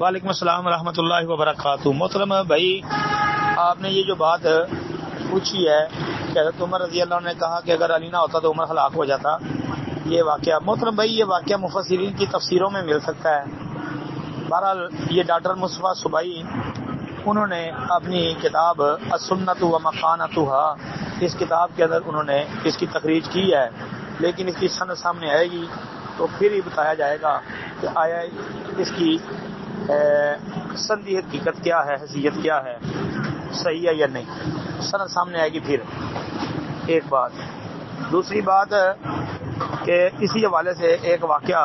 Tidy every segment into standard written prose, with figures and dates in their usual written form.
وعلیکم السلام ورحمۃ اللہ وبرکاتہ۔ محترم بھائی، آپ نے یہ جو بات پوچھی ہے کہ حضرت عمر رضی اللہ عنہ نے کہا کہ اگر علی نہ ہوتا تو عمر ہلاک ہو جاتا، یہ واقعہ محترم بھائی، یہ واقعہ مفسرین کی تفسیروں میں مل سکتا ہے۔ بہرحال یہ ڈاکٹر مصطفیٰ صبائی انہوں نے اپنی کتاب السنۃ و مکانتها، اس کتاب کے اندر انہوں نے اس کی تخریج کی ہے، لیکن اس کی سند سامنے آئے گی تو پھر ہی بتایا جائے گا کہ آیا اس کی سندی حقیقت کیا ہے، حیثیت کیا ہے، صحیح ہے یا نہیں، سند سامنے آئے گی۔ پھر ایک بات، دوسری بات کہ اسی حوالے سے ایک واقعہ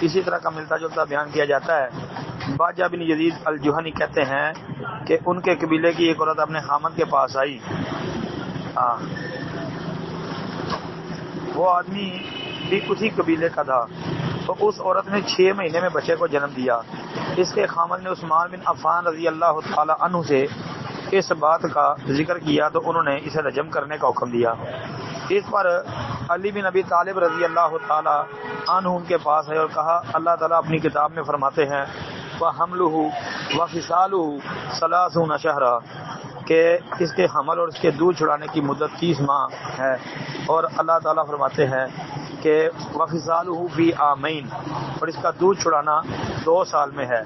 اسی طرح کا ملتا جلتا بیان کیا جاتا ہے۔ باجہ بن یزید الجہنی کہتے ہیں کہ ان کے قبیلے کی ایک عورت اپنے خامند کے پاس آئی، وہ آدمی بھی اسی قبیلے کا تھا، تو اس عورت نے 6 مہینے میں بچے کو جنم دیا۔ اس کے خامند نے عثمان بن عفان رضی اللہ تعالی عنہ سے اس بات کا ذکر کیا تو انہوں نے اسے رجم کرنے کا حکم دیا۔ اس پر علی بن ابی طالب رضی اللہ تعالی عنہ ان کے پاس ہے اور کہا، اللہ تعالیٰ اپنی کتاب میں فرماتے ہیں وَحَمْلُهُ وَفِصَالُهُ 30 شہرا، کہ اس کے حمل اور اس کے دودھ چھڑانے کی مدت 30 ماہ ہے، اور اللہ تعالیٰ فرماتے ہیں کہ وَفِصَالُهُ فِي عَامَيْنِ، اور اس کا دودھ چھڑانا 2 سال میں ہے۔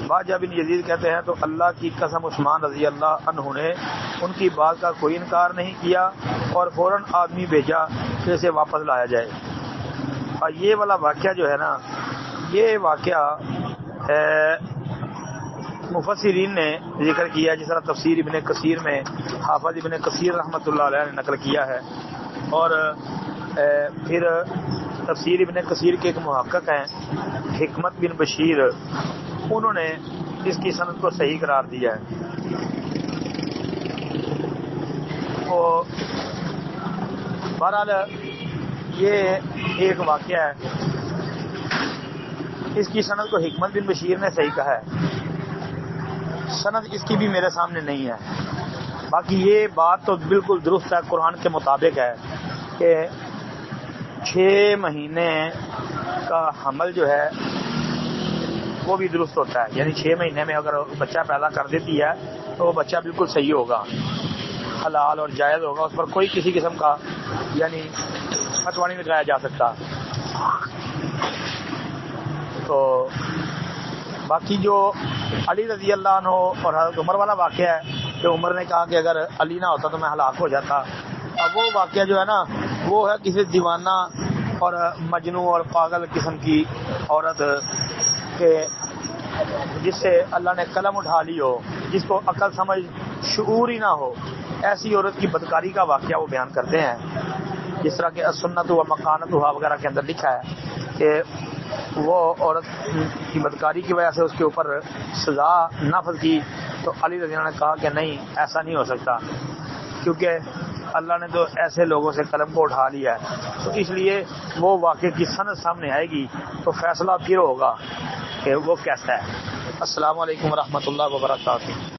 باجہ بن یزید کہتے ہیں تو اللہ کی قسم عثمان رضی اللہ عنہ نے ان کی بات کا کوئی انکار نہیں کیا اور فوراً آدمی بھیجا کہ اسے واپس لایا جائے۔ اور یہ والا واقعہ جو ہے نا، یہ واقعہ مفسرین نے ذکر کیا، جس طرح تفسیر ابن کثیر میں حافظ ابن کثیر رحمۃ اللہ علیہ نے نقل کیا ہے، اور پھر تفسیر ابن کثیر کے ایک محقق ہیں حکمت بن بشیر، انہوں نے اس کی سند کو صحیح قرار دیا ہے۔ تو بہرحال یہ ایک واقعہ ہے، اس کی سند کو حکمت بن بشیر نے صحیح کہا ہے، سند اس کی بھی میرے سامنے نہیں ہے۔ باقی یہ بات تو بالکل درست ہے، قرآن کے مطابق ہے کہ 6 مہینے کا حمل جو ہے وہ بھی درست ہوتا ہے، یعنی 6 مہینے میں اگر بچہ پیدا کر دیتی ہے تو وہ بچہ بالکل صحیح ہوگا، حلال اور جائز ہوگا، اس پر کوئی کسی قسم کا یعنی فتویٰ نہیں لگایا جا سکتا۔ تو باقی جو علی رضی اللہ عنہ اور حضرت عمر والا واقعہ ہے کہ عمر نے کہا کہ اگر علی نہ ہوتا تو میں ہلاک ہو جاتا، اب وہ واقعہ جو ہے نا وہ ہے کسی دیوانہ اور مجنون اور پاگل قسم کی عورت کہ جس سے اللہ نے قلم اٹھا لی ہو، جس کو عقل سمجھ شعور ہی نہ ہو، ایسی عورت کی بدکاری کا واقعہ وہ بیان کرتے ہیں، جس طرح کہ السنۃ و مکانتها وغیرہ کے اندر لکھا ہے کہ وہ عورت کی بدکاری کی وجہ سے اس کے اوپر سزا نافذ کی، تو علی رضی اللہ عنہ نے کہا کہ نہیں، ایسا نہیں ہو سکتا، کیونکہ اللہ نے تو ایسے لوگوں سے قلم کو اٹھا لیا ہے، تو اس لیے وہ واقعے کی سند سامنے آئے گی تو فیصلہ پھر ہوگا کہ وہ کیسا ہے۔ السلام علیکم ورحمۃ اللہ وبرکاتہ۔